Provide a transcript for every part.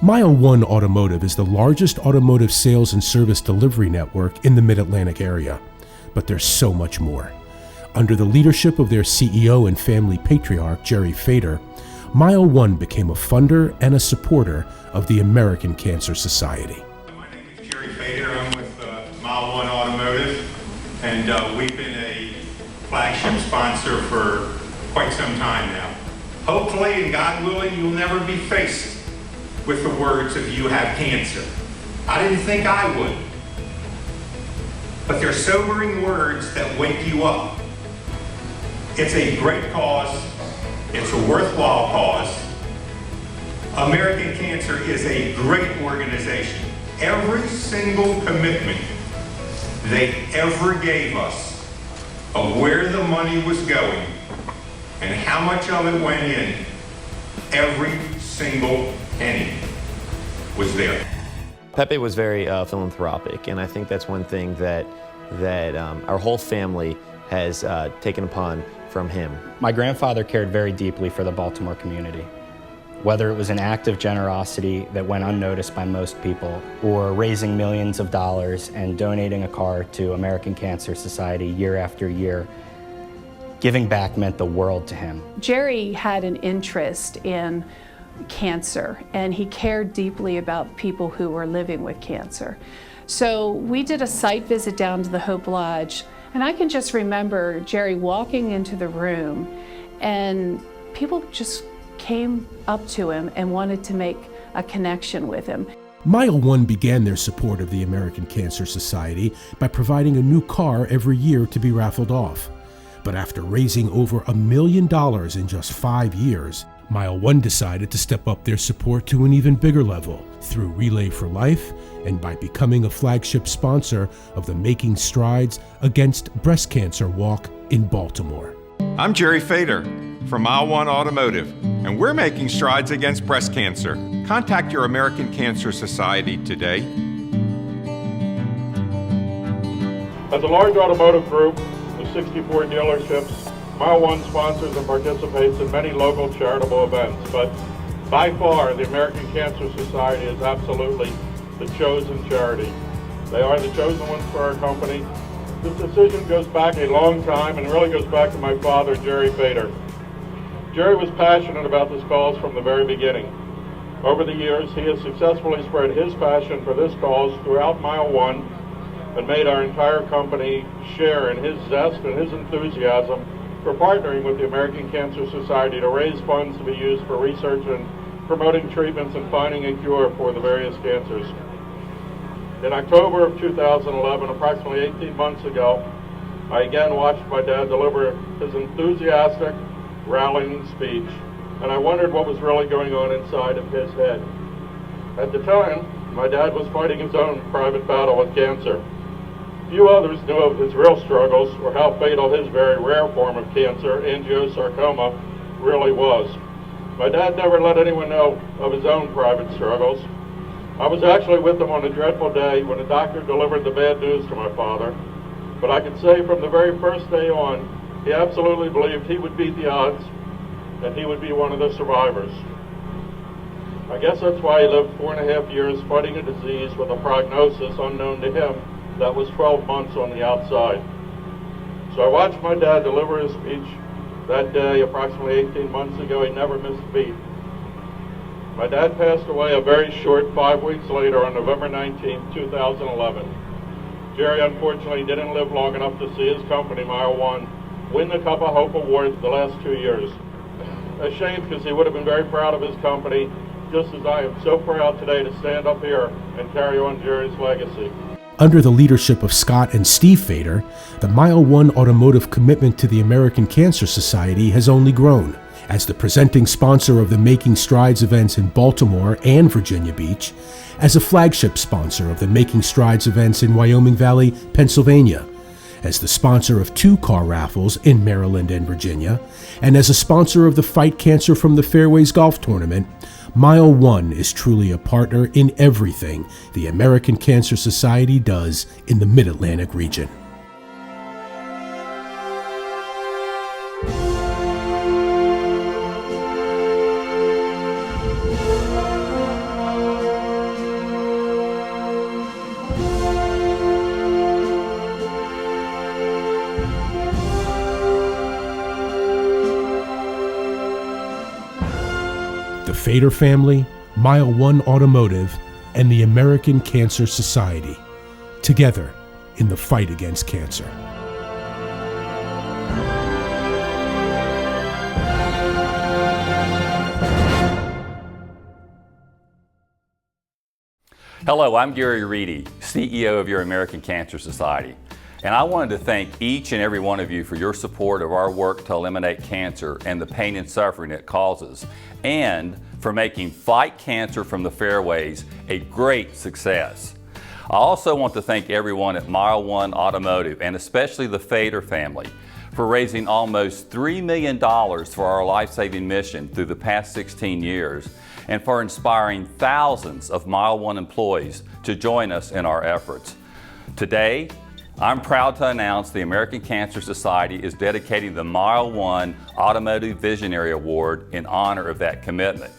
Mile One Automotive is the largest automotive sales and service delivery network in the Mid-Atlantic area. But there's so much more. Under the leadership of their CEO and family patriarch, Jerry Fader, Mile One became a funder and a supporter of the American Cancer Society. My name is Jerry Fader. I'm with Mile One Automotive, and we've been a flagship sponsor for quite some time now. Hopefully, and God willing, you'll never be faced with the words of "you have cancer." I didn't think I would. But they're sobering words that wake you up. It's a great cause. It's a worthwhile cause. American Cancer is a great organization. Every single commitment they ever gave us of where the money was going and how much of it went in, every single penny was there. Pepe was very philanthropic, and I think that's one thing that our whole family has taken upon from him. My grandfather cared very deeply for the Baltimore community. Whether it was an act of generosity that went unnoticed by most people, or raising millions of dollars and donating a car to American Cancer Society year after year, giving back meant the world to him. Jerry had an interest in cancer, and he cared deeply about people who were living with cancer. So we did a site visit down to the Hope Lodge, and I can just remember Jerry walking into the room, and people just came up to him and wanted to make a connection with him. Mile One began their support of the American Cancer Society by providing a new car every year to be raffled off. But after raising over $1 million in just 5 years, Mile One decided to step up their support to an even bigger level through Relay for Life and by becoming a flagship sponsor of the Making Strides Against Breast Cancer Walk in Baltimore. I'm Jerry Fader from Mile One Automotive, and we're making strides against breast cancer. Contact your American Cancer Society today. As a large automotive group with 64 dealerships, Mile One sponsors and participates in many local charitable events, but by far the American Cancer Society is absolutely the chosen charity. They are the chosen ones for our company. This decision goes back a long time and really goes back to my father, Jerry Fader. Jerry was passionate about this cause from the very beginning. Over the years, he has successfully spread his passion for this cause throughout Mile One and made our entire company share in his zest and his enthusiasm for partnering with the American Cancer Society to raise funds to be used for research and promoting treatments and finding a cure for the various cancers. In October of 2011, approximately 18 months ago, I again watched my dad deliver his enthusiastic, rallying speech, and I wondered what was really going on inside of his head. At the time, my dad was fighting his own private battle with cancer. Few others knew of his real struggles or how fatal his very rare form of cancer, angiosarcoma, really was. My dad never let anyone know of his own private struggles. I was actually with him on a dreadful day when the doctor delivered the bad news to my father, but I can say from the very first day on, he absolutely believed he would beat the odds and he would be one of the survivors. I guess that's why he lived 4.5 years fighting a disease with a prognosis unknown to him that was 12 months on the outside. So I watched my dad deliver his speech that day approximately 18 months ago. He never missed a beat. My dad passed away a very short 5 weeks later on November 19, 2011. Jerry unfortunately didn't live long enough to see his company, Mile One, win the Cup of Hope Award the last 2 years. A shame, because he would have been very proud of his company, just as I am so proud today to stand up here and carry on Jerry's legacy. Under the leadership of Scott and Steve Fader, the Mile One Automotive commitment to the American Cancer Society has only grown. As the presenting sponsor of the Making Strides events in Baltimore and Virginia Beach, as a flagship sponsor of the Making Strides events in Wyoming Valley, Pennsylvania, as the sponsor of 2 car raffles in Maryland and Virginia, and as a sponsor of the Fight Cancer from the Fairways Golf Tournament, Mile One is truly a partner in everything the American Cancer Society does in the Mid-Atlantic region. Fader family, Mile One Automotive, and the American Cancer Society, together in the fight against cancer. Hello, I'm Gary Reedy, CEO of your American Cancer Society. And I wanted to thank each and every one of you for your support of our work to eliminate cancer and the pain and suffering it causes, and for making Fight Cancer from the Fairways a great success. I also want to thank everyone at Mile One Automotive, and especially the Fader family, for raising almost $3 million for our life-saving mission through the past 16 years, and for inspiring thousands of Mile One employees to join us in our efforts. Today, I'm proud to announce the American Cancer Society is dedicating the Mile One Automotive Visionary Award in honor of that commitment.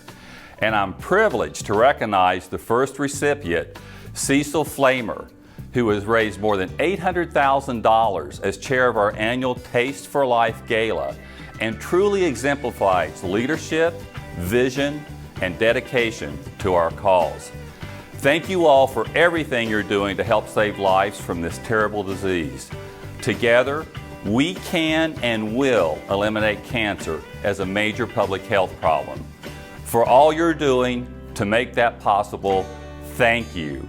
And I'm privileged to recognize the first recipient, Cecil Flamer, who has raised more than $800,000 as chair of our annual Taste for Life Gala, and truly exemplifies leadership, vision, and dedication to our cause. Thank you all for everything you're doing to help save lives from this terrible disease. Together, we can and will eliminate cancer as a major public health problem. For all you're doing to make that possible, thank you.